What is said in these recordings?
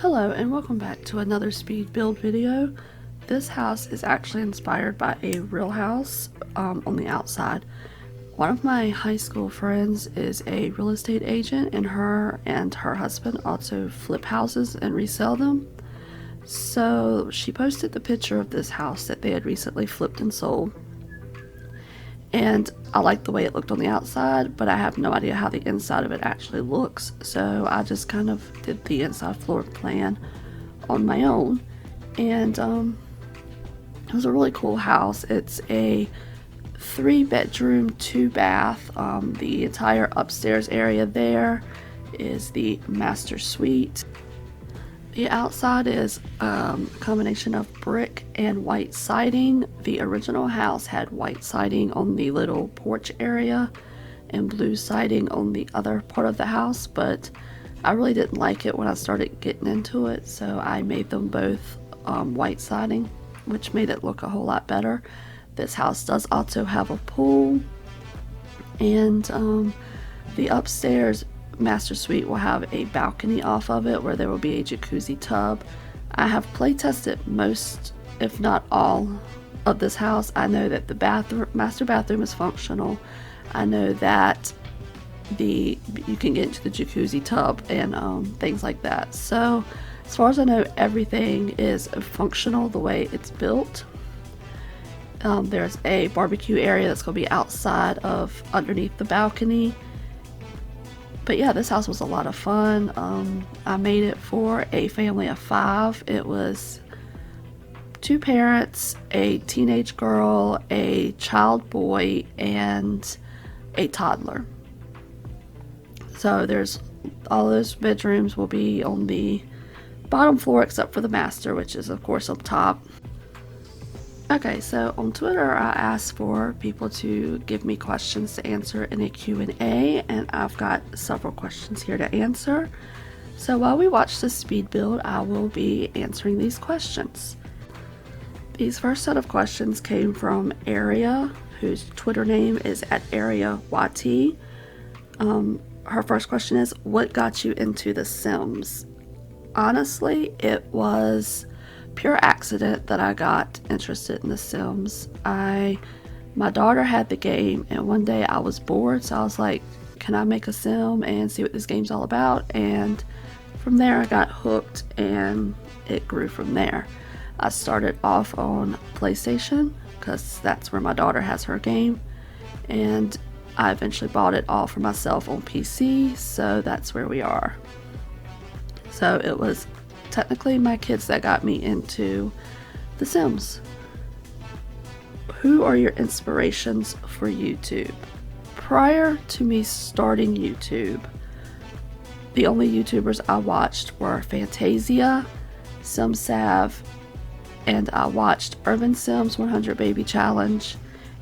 Hello and welcome back to another speed build video. This house is actually inspired by a real house on the outside. One of my high school friends is a real estate agent, and her husband also flip houses and resell them. So she posted the picture of this house that they had recently flipped and sold. And I liked the way it looked on the outside, but I have no idea how the inside of it actually looks. So I just kind of did the inside floor plan on my own. And it was a really cool house. It's a 3-bedroom, 2-bath. The entire upstairs area there is the master suite. The outside is a combination of brick and white siding. The original house had white siding on the little porch area and blue siding on the other part of the house, but I really didn't like it when I started getting into it, so I made them both white siding, which made it look a whole lot better. This house does also have a pool, and the upstairs master suite will have a balcony off of it where there will be a jacuzzi tub. I have play tested most, if not all, of this house. I know that the master bathroom is functional. I know that you can get into the jacuzzi tub and things like that. So as far as I know, everything is functional the way it's built. There's a barbecue area that's going to be outside of underneath the balcony. But yeah, this house was a lot of fun. I made it for a family of 5. It was 2 parents, a teenage girl, a child boy, and a toddler. So there's all those bedrooms will be on the bottom floor except for the master, which is of course up top. Okay, so on Twitter I asked for people to give me questions to answer in a Q&A, and I've got several questions here to answer. So while we watch this speed build, I will be answering these questions. These first set of questions came from Aria, whose Twitter name is @AriaYT. Her first question is, what got you into The Sims? Honestly, it was pure accident that I got interested in The Sims. My daughter had the game, and one day I was bored, so I was like, can I make a sim and see what this game's all about? And from there I got hooked, and it grew from there. I started off on PlayStation because that's where my daughter has her game, and I eventually bought it all for myself on PC, so that's where we are. So it was technically my kids that got me into The Sims. Who are your inspirations for YouTube? Prior to me starting YouTube, the only YouTubers I watched were Fantasia, SimSav, and I watched Urban Sims 100 Baby Challenge,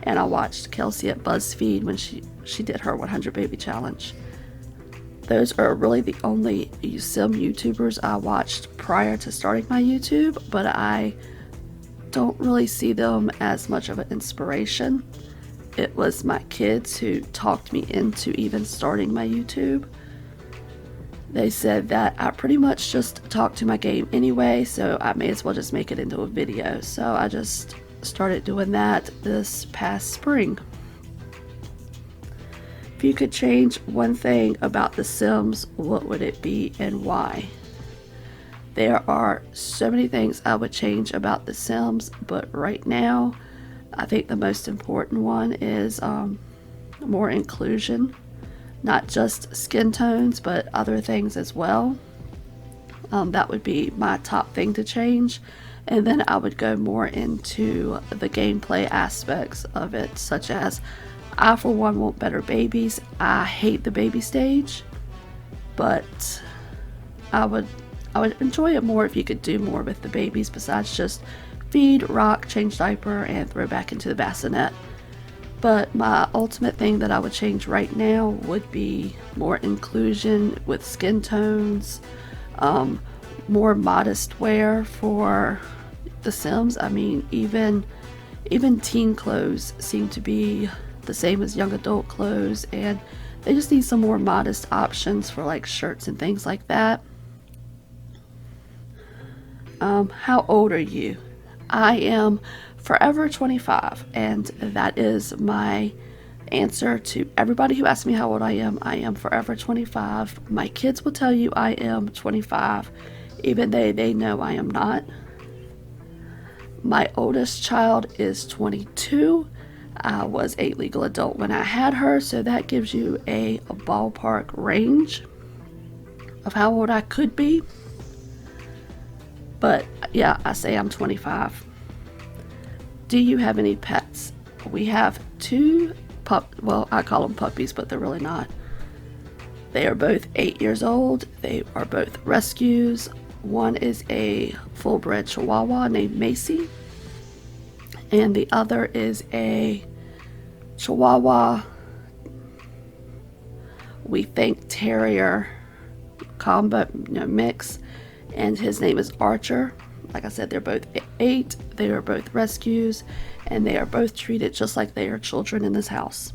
and I watched Kelsey at BuzzFeed when she did her 100 Baby Challenge. Those are really the only sim YouTubers I watched prior to starting my YouTube, but I don't really see them as much of an inspiration. It was my kids who talked me into even starting my YouTube. They said that I pretty much just talk to my game anyway, so I may as well just make it into a video. So I just started doing that this past spring. If you could change one thing about The Sims, what would it be and why? There are so many things I would change about The Sims, but right now I think the most important one is more inclusion. Not just skin tones, but other things as well. That would be my top thing to change. And then I would go more into the gameplay aspects of it, such as I, for one, want better babies. I hate the baby stage, but I would enjoy it more if you could do more with the babies besides just feed, rock, change diaper, and throw back into the bassinet. But my ultimate thing that I would change right now would be more inclusion with skin tones, more modest wear for The Sims. I mean, even teen clothes seem to be the same as young adult clothes, and they just need some more modest options for like shirts and things like that. How old are you? I am forever 25, and that is my answer to everybody who asks me how old I am. I am forever 25. My kids will tell you I am 25, even though they know I am not. My oldest child is 22. I was a legal adult when I had her, so that gives you a ballpark range of how old I could be. But yeah, I say I'm 25. Do you have any pets? We have two well, I call them puppies, but they're really not. They are both 8 years old. They are both rescues. One is a full-bred Chihuahua named Macy, and the other is a Chihuahua, we think terrier combo, mix, and his name is Archer. Like I said, they're both 8. They are both rescues, and they are both treated just like they are children in this house.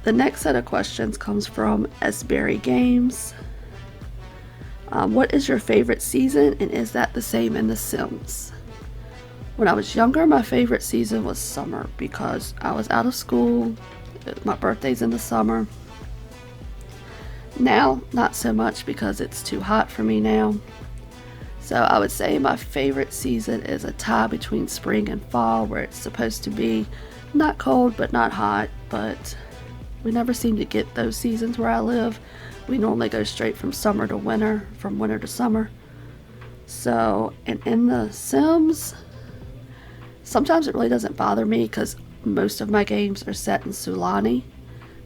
The next set of questions comes from S. Berry Games. What is your favorite season, and is that the same in The Sims? When I was younger, my favorite season was summer because I was out of school. My birthday's in the summer. Now, not so much because it's too hot for me now. So I would say my favorite season is a tie between spring and fall, where it's supposed to be not cold but not hot, but we never seem to get those seasons where I live. We normally go straight from summer to winter, from winter to summer. So, and in The Sims, sometimes it really doesn't bother me because most of my games are set in Sulani.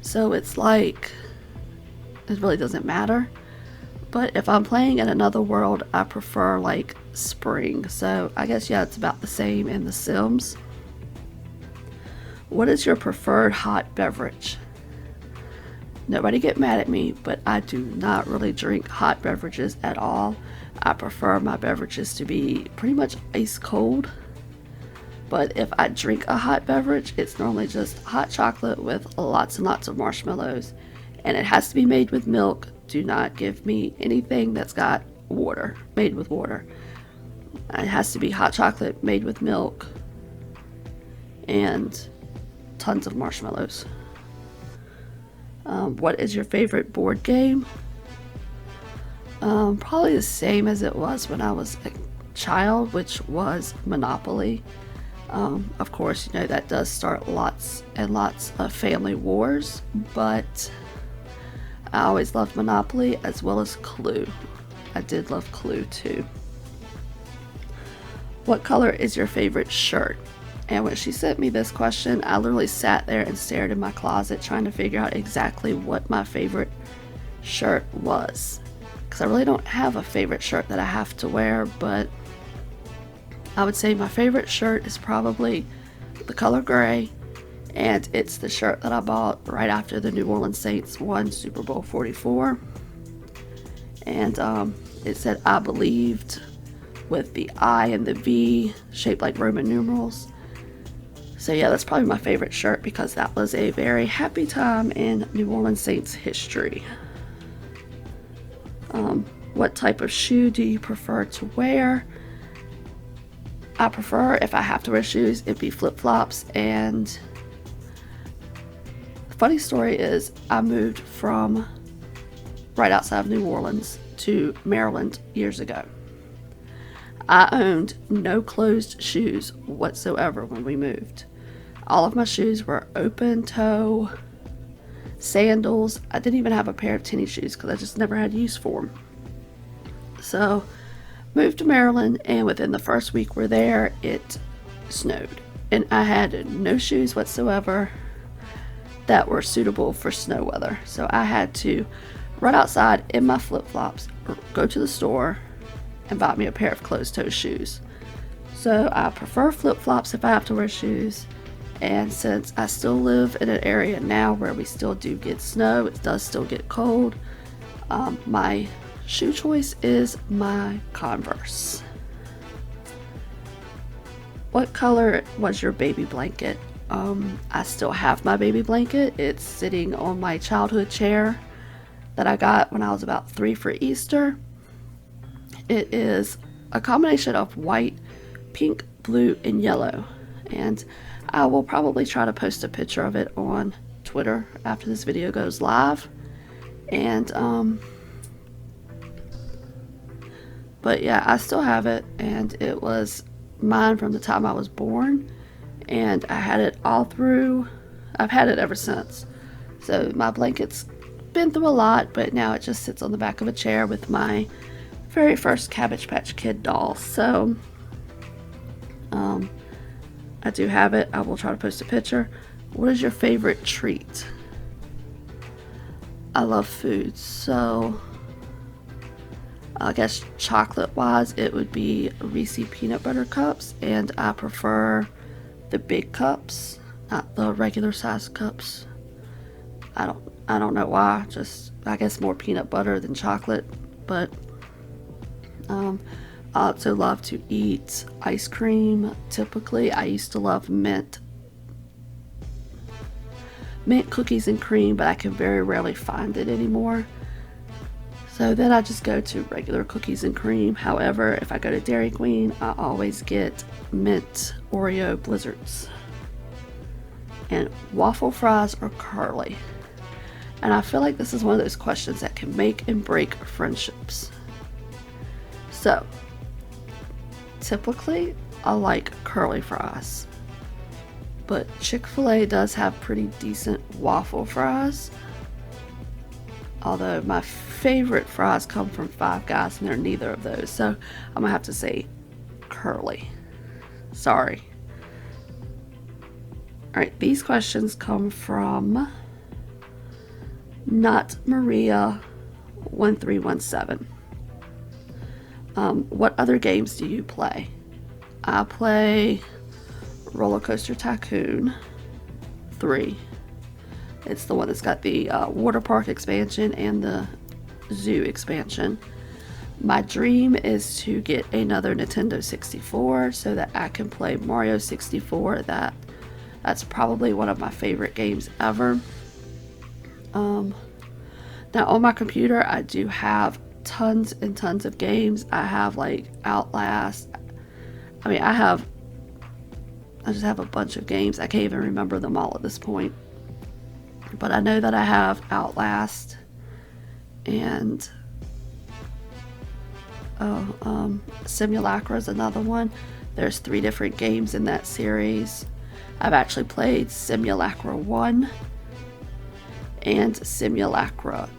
So it's like, it really doesn't matter. But if I'm playing in another world, I prefer like spring. So I guess, yeah, it's about the same in The Sims. What is your preferred hot beverage? Nobody get mad at me, but I do not really drink hot beverages at all. I prefer my beverages to be pretty much ice cold. But if I drink a hot beverage, it's normally just hot chocolate with lots and lots of marshmallows. And it has to be made with milk. Do not give me anything that's got water, made with water. It has to be hot chocolate made with milk and tons of marshmallows. What is your favorite board game? Probably the same as it was when I was a child, which was Monopoly. Of course, that does start lots and lots of family wars, but I always loved Monopoly as well as Clue. I did love Clue too. What color is your favorite shirt? And when she sent me this question, I literally sat there and stared in my closet trying to figure out exactly what my favorite shirt was. Because I really don't have a favorite shirt that I have to wear, but I would say my favorite shirt is probably the color gray, and it's the shirt that I bought right after the New Orleans Saints won Super Bowl 44. And it said "I believed" with the I and the V shaped like Roman numerals. So yeah, that's probably my favorite shirt because that was a very happy time in New Orleans Saints history. What type of shoe do you prefer to wear? I prefer, if I have to wear shoes, it'd be flip-flops. And the funny story is I moved from right outside of New Orleans to Maryland years ago. I owned no closed shoes whatsoever when we moved. All of my shoes were open toe, sandals. I didn't even have a pair of tennis shoes because I just never had use for them. So, moved to Maryland, and within the first week we're there, it snowed. And I had no shoes whatsoever that were suitable for snow weather. So I had to run outside in my flip-flops, go to the store, and buy me a pair of closed-toe shoes. So I prefer flip-flops if I have to wear shoes. And since I still live in an area now where we still do get snow, it does still get cold, my shoe choice is my Converse. What color was your baby blanket? I still have my baby blanket. It's sitting on my childhood chair that I got when I was about 3 for Easter. It is a combination of white, pink, blue, and yellow. And I will probably try to post a picture of it on Twitter after this video goes live. And but yeah, I still have it, and it was mine from the time I was born, and I had it all through. I've had it ever since. So my blanket's been through a lot, but now it just sits on the back of a chair with my very first Cabbage Patch Kid doll. So I do have it. I will try to post a picture. What is your favorite treat? I love food, so I guess chocolate wise it would be Reese peanut butter cups, and I prefer the big cups, not the regular size cups. I don't know why, just I guess more peanut butter than chocolate. But I also love to eat ice cream. Typically I used to love mint cookies and cream, but I can very rarely find it anymore. So then I just go to regular cookies and cream. However, if I go to Dairy Queen, I always get mint Oreo blizzards. And waffle fries or curly. And I feel like this is one of those questions that can make and break friendships. So, typically, I like curly fries. But Chick-fil-A does have pretty decent waffle fries. Although my favorite fries come from Five Guys, and they're neither of those. So, I'm going to have to say curly. Sorry. Alright, these questions come from Not Maria 1317. What other games do you play? I play Roller Coaster Tycoon 3. It's the one that's got the water park expansion and the zoo expansion. My dream is to get another Nintendo 64 so that I can play Mario 64. That's probably one of my favorite games ever. Now on my computer I do have tons and tons of games. I have like Outlast. I mean, I just have a bunch of games. I can't even remember them all at this point. But I know that I have Outlast and Simulacra is another one. There's 3 different games in that series. I've actually played Simulacra 1 and Simulacra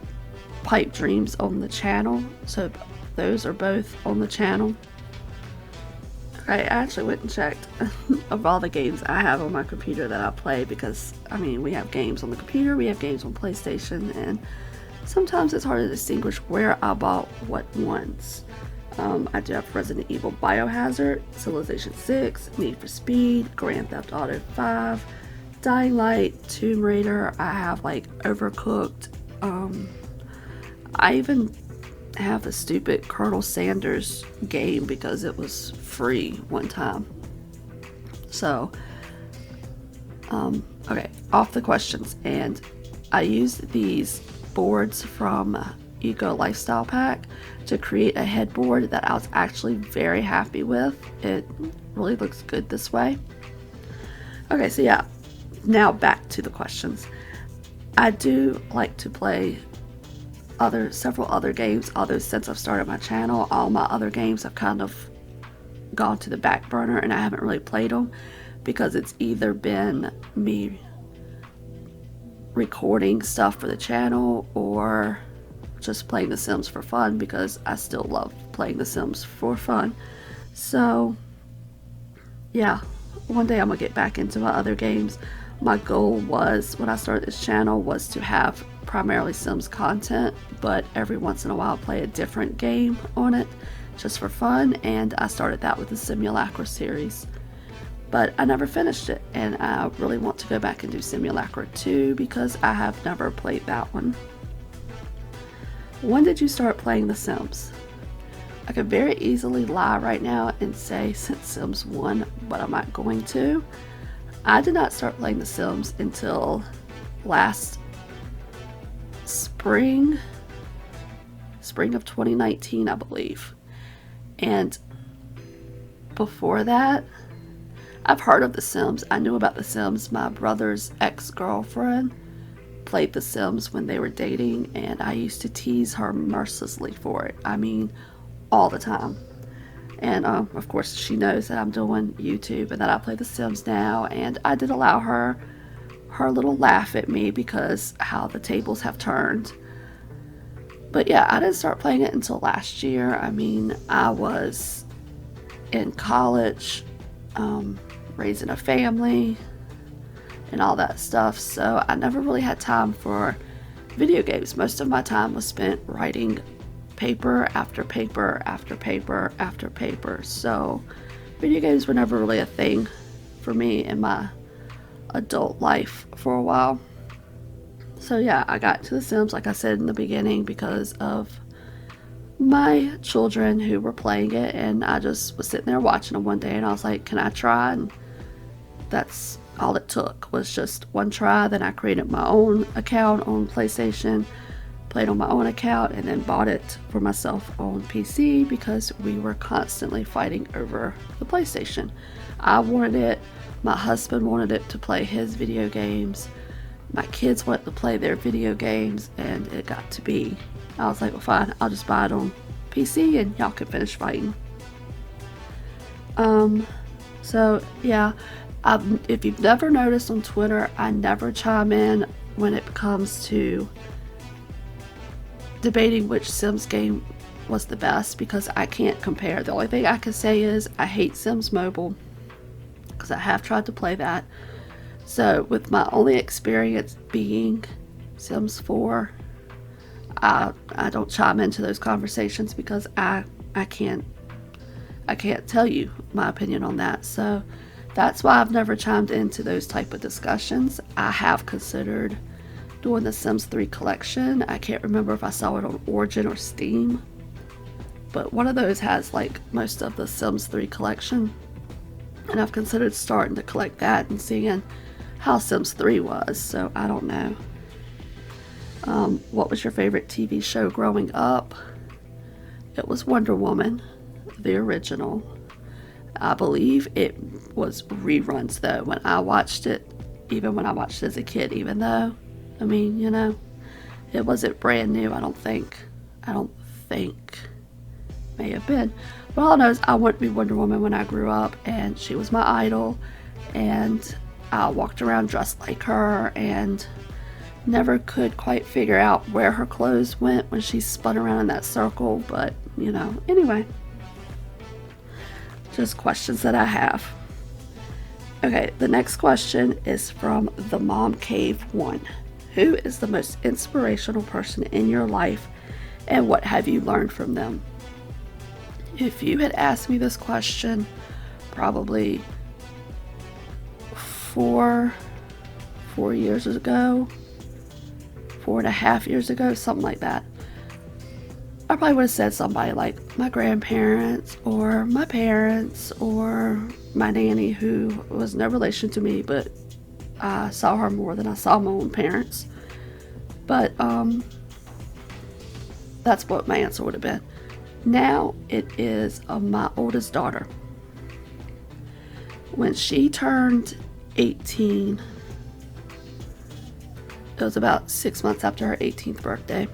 Pipe Dreams on the channel, so those are both on the channel. I actually went and checked of all the games I have on my computer that I play, because I mean, we have games on the computer, we have games on PlayStation, and sometimes it's hard to distinguish where I bought what ones. I do have Resident Evil Biohazard, Civilization 6, Need for Speed, Grand Theft Auto 5, Dying Light, Tomb Raider. I have like Overcooked. I even have the stupid Colonel Sanders game because it was free one time. So, okay, off the questions. And I used these boards from Eco Lifestyle Pack to create a headboard that I was actually very happy with. It really looks good this way. Okay, so yeah, now back to the questions. I do like to play several other games, although since I've started my channel, all my other games have kind of gone to the back burner and I haven't really played them because it's either been me recording stuff for the channel or just playing The Sims for fun, because I still love playing The Sims for fun. So yeah, one day I'm gonna get back into my other games. My goal was, when I started this channel, was to have primarily Sims content, but every once in a while play a different game on it just for fun, and I started that with the Simulacra series. But I never finished it, and I really want to go back and do Simulacra 2 because I have never played that one. When did you start playing The Sims? I could very easily lie right now and say since Sims 1, but I'm not going to. I did not start playing The Sims until last spring of 2019, I believe. And before that, I've heard of The Sims. I knew about The Sims. My brother's ex-girlfriend played The Sims when they were dating, and I used to tease her mercilessly for it. I mean, all the time. And of course, she knows that I'm doing YouTube and that I play The Sims now, and I did allow her little laugh at me because how the tables have turned. But yeah, I didn't start playing it until last year. I mean, I was in college, raising a family and all that stuff, so I never really had time for video games. Most of my time was spent writing paper after paper after paper after paper, so video games were never really a thing for me in my adult life for a while. So yeah, I got to The Sims, like I said in the beginning, because of my children who were playing it, and I just was sitting there watching them one day, and I was like, can I try? And that's all it took, was just one try. Then I created my own account on PlayStation, played on my own account, and then bought it for myself on PC because we were constantly fighting over the PlayStation. I wanted it, my husband wanted it to play his video games, my kids wanted to play their video games, and it got to be, I was like, well fine, I'll just buy it on PC and y'all can finish fighting. So yeah, if you've never noticed on Twitter, I never chime in when it comes to debating which Sims game was the best, because I can't compare. The only thing I can say is I hate Sims Mobile, because I have tried to play that. So with my only experience being Sims 4, I don't chime into those conversations because I can't tell you my opinion on that. So that's why I've never chimed into those type of discussions. I have considered doing the Sims 3 collection. I can't remember if I saw it on Origin or Steam, but one of those has like most of the Sims 3 collection, and I've considered starting to collect that and seeing how Sims 3 was. So I don't know. What was your favorite TV show growing up? It was Wonder Woman, the original. I believe it was reruns though when I watched it, even when I watched it as a kid, even though, I mean, you know, it wasn't brand new, I don't think. May have been. But all I know is I wanted to be Wonder Woman when I grew up, and she was my idol, and I walked around dressed like her, and never could quite figure out where her clothes went when she spun around in that circle, but, you know, anyway. Just questions that I have. Okay, the next question is from the Mom Cave 1. Who is the most inspirational person in your life, and what have you learned from them? If you had asked me this question probably 4 years ago, 4.5 years ago, something like that, I probably would have said somebody like my grandparents or my parents or my nanny, who was no relation to me, but I saw her more than I saw my own parents. But that's what my answer would have been. Now it is my oldest daughter. When she turned 18, it was about 6 months after her 18th birthday.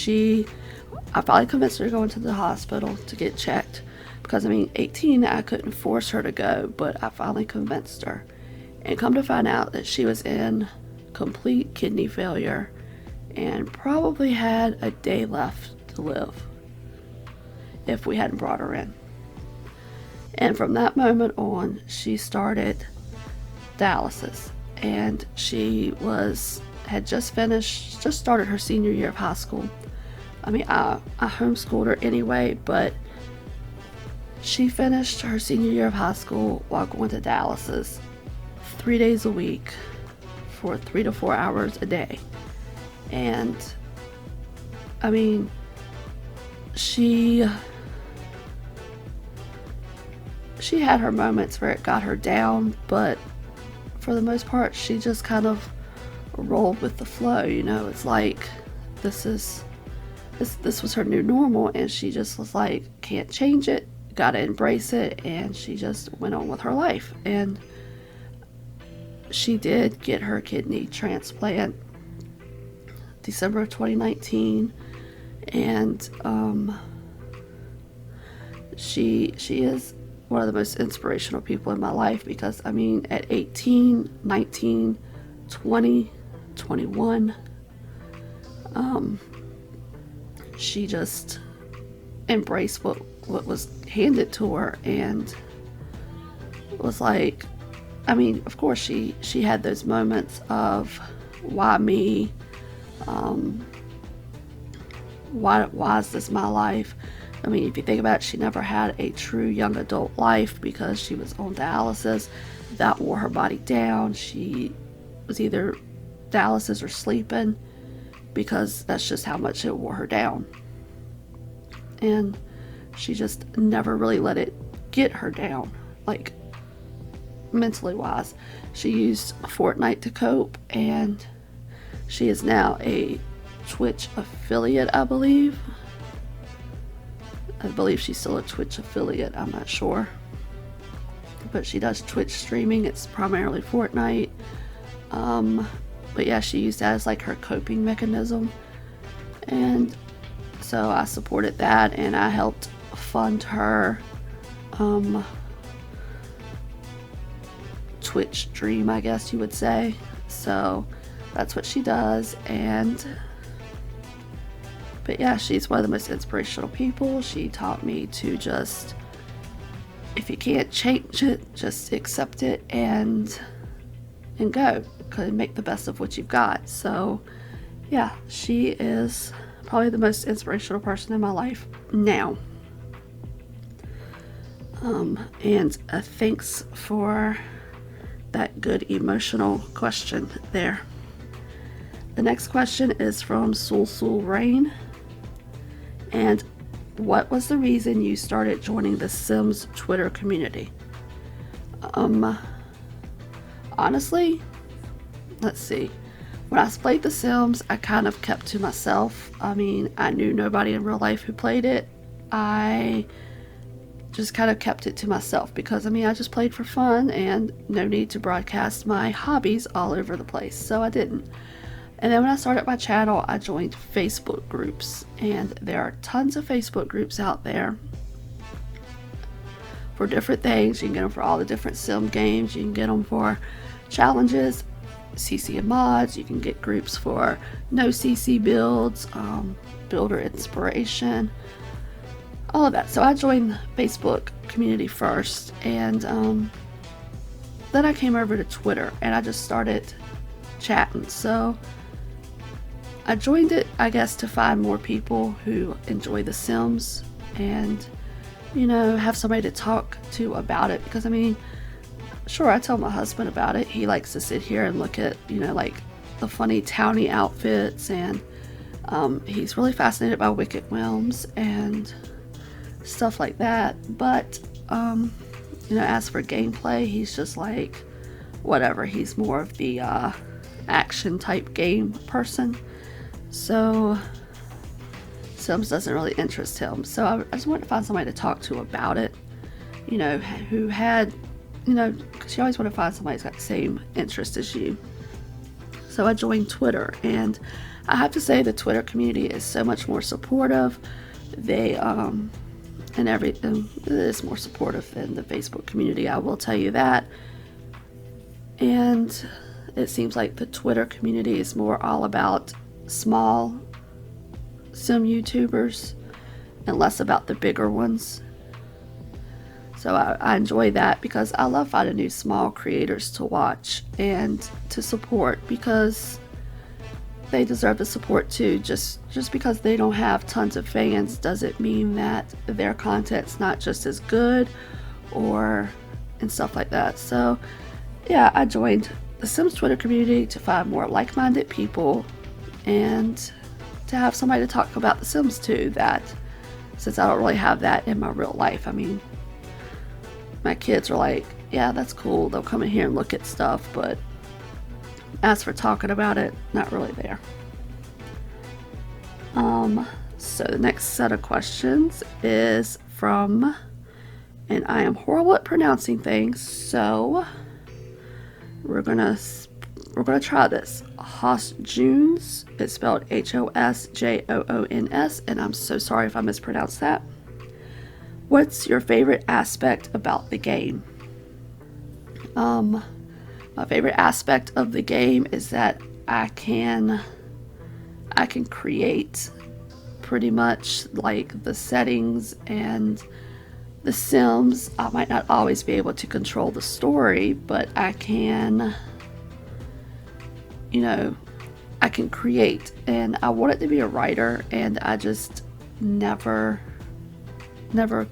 I finally convinced her to go into the hospital to get checked, because I mean, 18, I couldn't force her to go, but I finally convinced her. And come to find out that she was in complete kidney failure and probably had a day left to live if we hadn't brought her in. And from that moment on, she started dialysis, and she had just started her senior year of high school. I mean, I homeschooled her anyway, but she finished her senior year of high school while going to dialysis 3 days a week for 3 to 4 hours a day. And I mean, she had her moments where it got her down, but for the most part, she just kind of rolled with the flow. You know, it's like, this is this was her new normal, and she just was like, can't change it, gotta embrace it, and she just went on with her life. And she did get her kidney transplant December of 2019, and she is one of the most inspirational people in my life, because I mean, at 18, 19, 20, 21, she just embraced what was handed to her, and was like, I mean, of course she had those moments of, why me, why is this my life? I mean, if you think about it, she never had a true young adult life because she was on dialysis. That wore her body down. She was either dialysis or sleeping, because that's just how much it wore her down. And she just never really let it get her down, like mentally wise. She used Fortnite to cope, and she is now a Twitch affiliate, I believe. She's still a Twitch affiliate, I'm not sure. But she does Twitch streaming. It's primarily Fortnite. But yeah, she used that as like her coping mechanism. And so I supported that, and I helped fund her Twitch stream, I guess you would say. So that's what she does. But yeah, she's one of the most inspirational people. She taught me to just, if you can't change it, just accept it and go, and make the best of what you've got. So yeah, she is probably the most inspirational person in my life now. And thanks for that good emotional question there. The next question is from Sul Rain. And what was the reason you started joining the Sims Twitter community? Honestly, let's see. When I played The Sims, I kind of kept to myself. I mean, I knew nobody in real life who played it. I just kind of kept it to myself because, I mean, I just played for fun and no need to broadcast my hobbies all over the place, so I didn't. And then when I started my channel, I joined Facebook groups, and there are tons of Facebook groups out there for different things. You can get them for all the different sim games. You can get them for challenges, CC and mods. You can get groups for no CC builds, builder inspiration, all of that. So I joined the Facebook community first, and then I came over to Twitter and I just started chatting. So I joined it, I guess, to find more people who enjoy The Sims and, you know, have somebody to talk to about it. Because, I mean, sure, I tell my husband about it. He likes to sit here and look at, you know, like the funny townie outfits, and he's really fascinated by Wicked Realms and stuff like that. But, you know, as for gameplay, he's just like, whatever. He's more of the action type game person. So Sims doesn't really interest him. So I just wanted to find somebody to talk to about it, you know, who had, you know, because you always want to find somebody who's got the same interest as you. So I joined Twitter, and I have to say the Twitter community is so much more supportive. They and everything is more supportive than the Facebook community, I will tell you that. And it seems like the Twitter community is more all about small sim YouTubers and less about the bigger ones. So I enjoy that because I love finding new small creators to watch and to support, because they deserve the support too. Just because they don't have tons of fans doesn't mean that their content's not just as good and stuff like that. So yeah, I joined the Sims Twitter community to find more like-minded people and to have somebody to talk about The Sims to, that since I don't really have that in my real life. I mean, my kids are like, yeah, that's cool, they'll come in here and look at stuff, but as for talking about it, not really there. So the next set of questions is from, and I am horrible at pronouncing things, so we're gonna try this. Hosjoons. It's spelled Hosjoons, and I'm so sorry if I mispronounced that. What's your favorite aspect about the game? My favorite aspect of the game is that I can create pretty much like the settings and the Sims. I might not always be able to control the story, but I can, I can create. And I wanted to be a writer, and I just never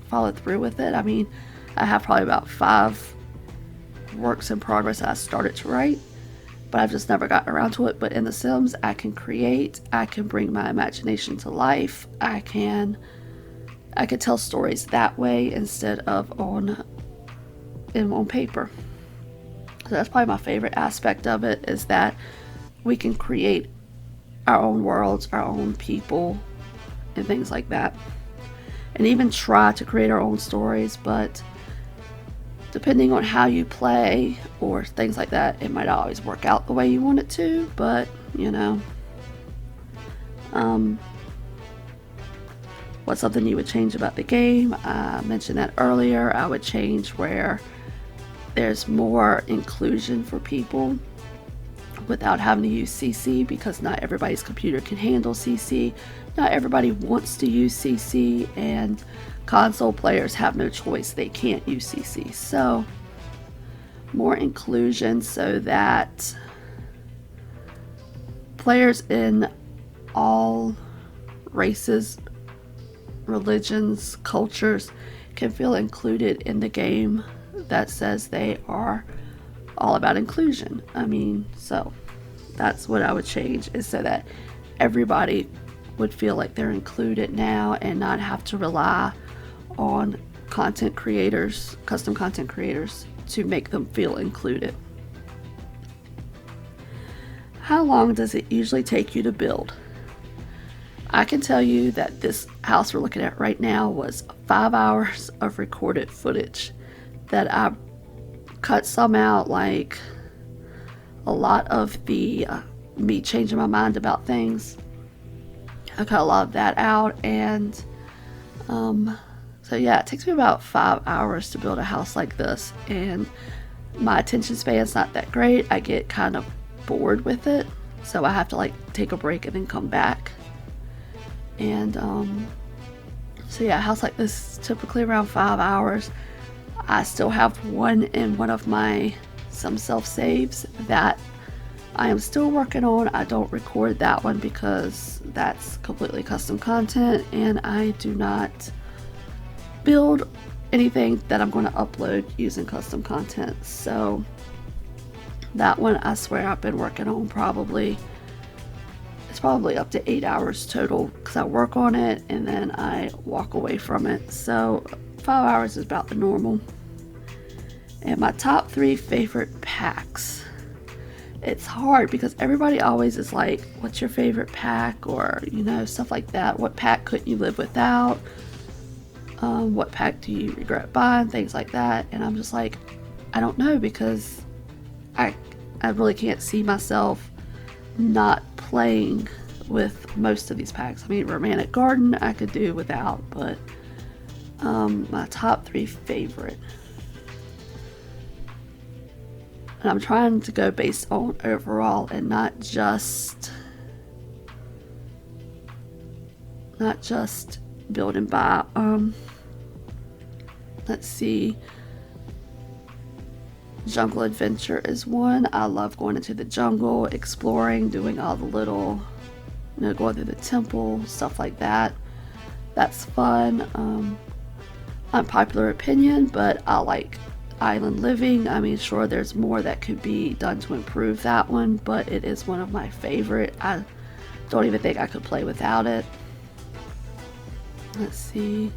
followed through with it. I mean, I have probably about 5 works in progress that I started to write, but I've just never gotten around to it. But in The Sims, I can create, I can bring my imagination to life, I could tell stories that way instead of on paper. So that's probably my favorite aspect of it, is that we can create our own worlds, our own people, and things like that. And even try to create our own stories, but depending on how you play or things like that, it might not always work out the way you want it to, but what's something you would change about the game? I mentioned that earlier. I would change where there's more inclusion for people without having to use CC, because not everybody's computer can handle CC. Not everybody wants to use CC, and console players have no choice. They can't use CC. So more inclusion so that players in all races, religions, cultures can feel included in the game that says they are all about inclusion. I mean, so that's what I would change, is so that everybody would feel like they're included now and not have to rely on content creators, custom content creators, to make them feel included. How long does it usually take you to build? I can tell you that this house we're looking at right now was 5 hours of recorded footage that I cut some out, like a lot of the me changing my mind about things. I cut a lot of that out, and so yeah, it takes me about 5 hours to build a house like this, and my attention span's not that great. I get kind of bored with it, so I have to like take a break and then come back. And so yeah, a house like this is typically around 5 hours. I still have one in one of my some self-saves that I am still working on. I don't record that one because that's completely custom content, and I do not build anything that I'm going to upload using custom content. So that one, I swear I've been working on it's probably up to 8 hours total, because I work on it and then I walk away from it. So 5 hours is about the normal. And my top 3 favorite packs. It's hard because everybody always is like, what's your favorite pack, or stuff like that. What pack couldn't you live without? What pack do you regret buying? Things like that. And I'm just like, I don't know, because I really can't see myself not playing with most of these packs. I mean, Romantic Garden I could do without, but my top 3 favorite. And I'm trying to go based on overall and not just build and buy. Let's see. Jungle Adventure is one. I love going into the jungle, exploring, doing all the little, going through the temple, stuff like that. That's fun. Unpopular opinion, but I like island living. I mean, sure, there's more that could be done to improve that one, but it is one of my favorite. I don't even think I could play without it. Let's see.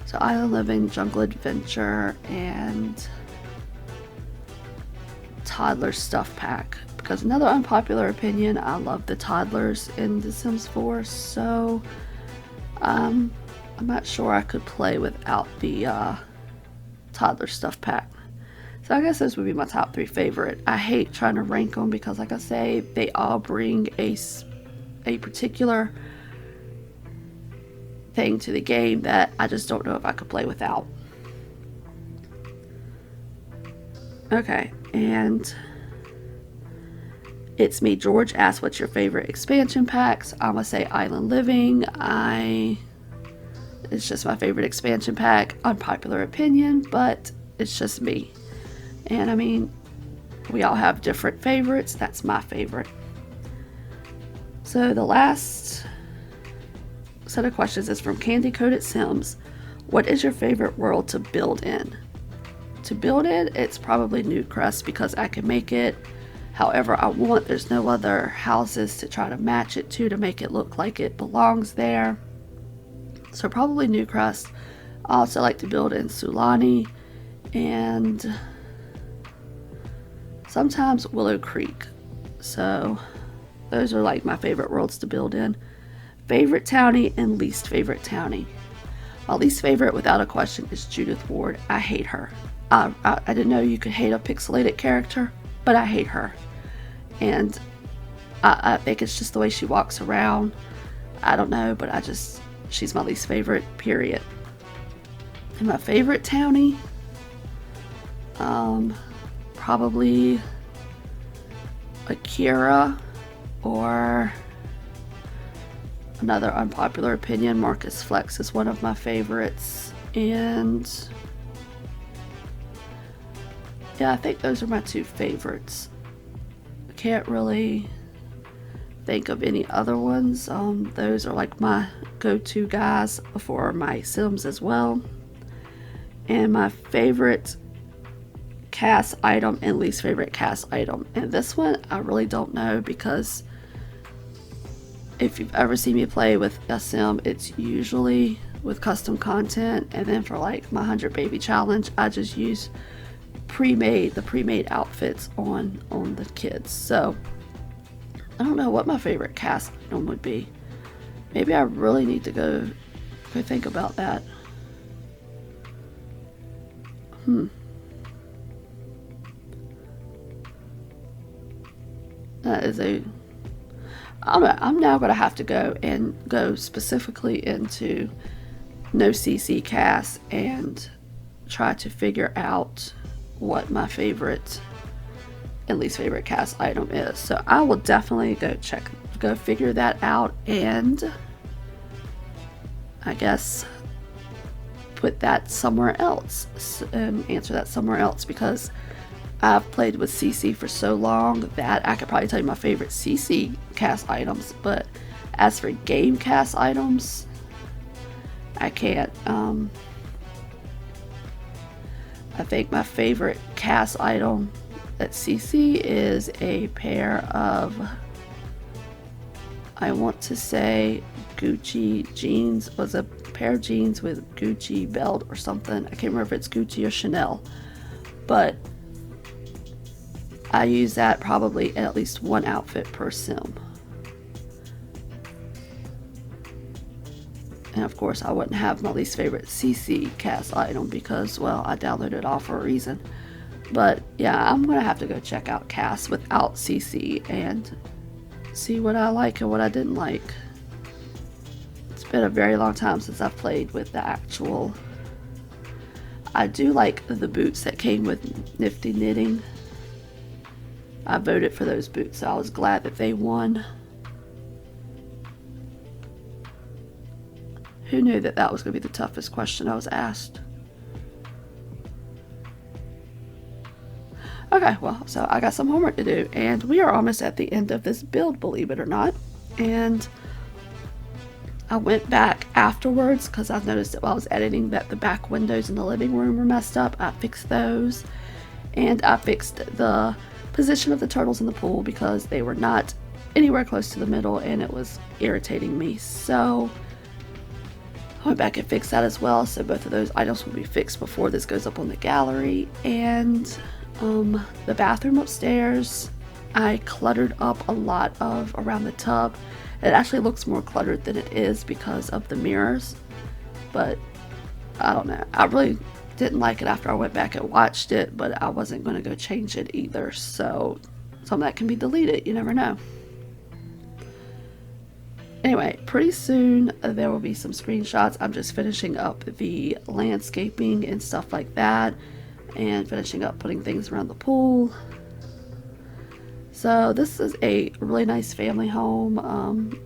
So island living, jungle adventure, and toddler stuff pack. Because another unpopular opinion, I love the toddlers in The Sims 4, so I'm not sure I could play without the toddler stuff pack. So I guess those would be my top 3 favorite. I hate trying to rank them because, like I say, they all bring a particular thing to the game that I just don't know if I could play without. Okay, and it's me. George asked, what's your favorite expansion packs? I'm gonna say Island Living. It's just my favorite expansion pack. Unpopular opinion, but it's just me. And I mean, we all have different favorites. That's my favorite. So the last set of questions is from Candy Coated Sims. What is your favorite world to build in? To build in, it's probably Newcrest because I can make it however I want. There's no other houses to try to match it to make it look like it belongs there. So probably Newcrest. I also like to build in Sulani and sometimes Willow Creek. So those are like my favorite worlds to build in. Favorite townie and least favorite townie. My least favorite, without a question, is Judith Ward. I hate her. I didn't know you could hate a pixelated character, but I hate her. And I think it's just the way she walks around. I don't know, but she's my least favorite, period. And my favorite townie, probably Akira, or another unpopular opinion, Marcus Flex is one of my favorites. And yeah, I think those are my 2 favorites. I can't really think of any other ones. Those are like my go-to guys for my Sims as well. And my favorite cast item and least favorite cast item. And this one I really don't know, because if you've ever seen me play with a Sim, it's usually with custom content, and then for like my 100 baby challenge, I just use the pre-made outfits on the kids. So I don't know what my favorite cast item would be. Maybe I really need to go think about that. That is I'm now going to have to go specifically into no CC cast and try to figure out what my favorite and least favorite cast item is. So I will definitely go figure that out, and I guess put that somewhere else and answer that somewhere else, because I've played with CC for so long that I could probably tell you my favorite CC cast items, but as for game cast items, I can't. I think my favorite cast item at CC is a pair of, I want to say, Gucci jeans. Was a pair of jeans with Gucci belt or something. I can't remember if it's Gucci or Chanel, but I use that probably in at least one outfit per Sim. And of course I wouldn't have my least favorite CC cast item because, well, I downloaded it all for a reason. But yeah, I'm gonna have to go check out cast without CC and see what I like and what I didn't like. It's been a very long time since I've played with the actual. I do like the boots that came with Nifty Knitting. I voted for those boots, so I was glad that they won. Who knew that that was going to be the toughest question I was asked? Okay, well, so I got some homework to do, and we are almost at the end of this build, believe it or not. And I went back afterwards because I noticed that while I was editing that the back windows in the living room were messed up. I fixed those, and I fixed the position of the turtles in the pool because they were not anywhere close to the middle and it was irritating me. So I went back and fixed that as well, so both of those items will be fixed before this goes up on the gallery. And the bathroom upstairs, I cluttered up a lot of around the tub, It actually looks more cluttered than it is because of the mirrors, but I don't know. I really didn't like it after I went back and watched it, but I wasn't going to go change it either, so some of that can be deleted, you never know. Anyway, pretty soon there will be some screenshots. I'm just finishing up the landscaping and stuff like that, and finishing up putting things around the pool. So this is a really nice family home.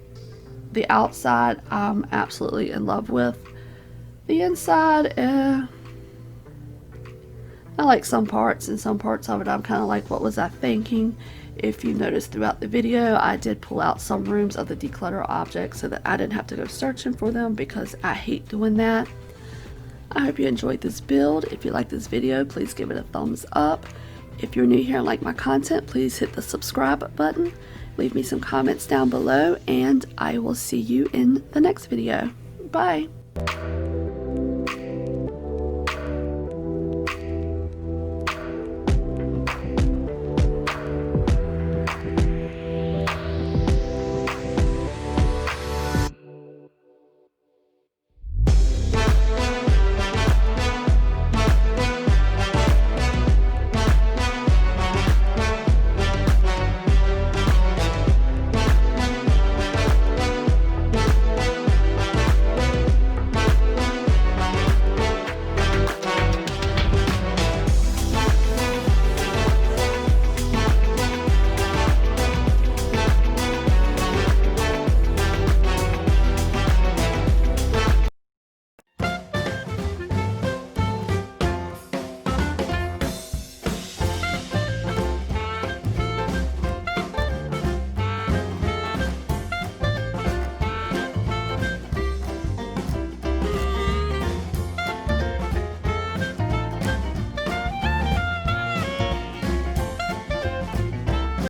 The outside I'm absolutely in love with. The inside, I like some parts, and some parts of it I'm kind of like, what was I thinking? If you noticed throughout the video, I did pull out some rooms of the declutter objects so that I didn't have to go searching for them, because I hate doing that. I hope you enjoyed this build. If you like this video, please give it a thumbs up. If you're new here and like my content, please hit the subscribe button. Leave me some comments down below, and I will see you in the next video. Bye!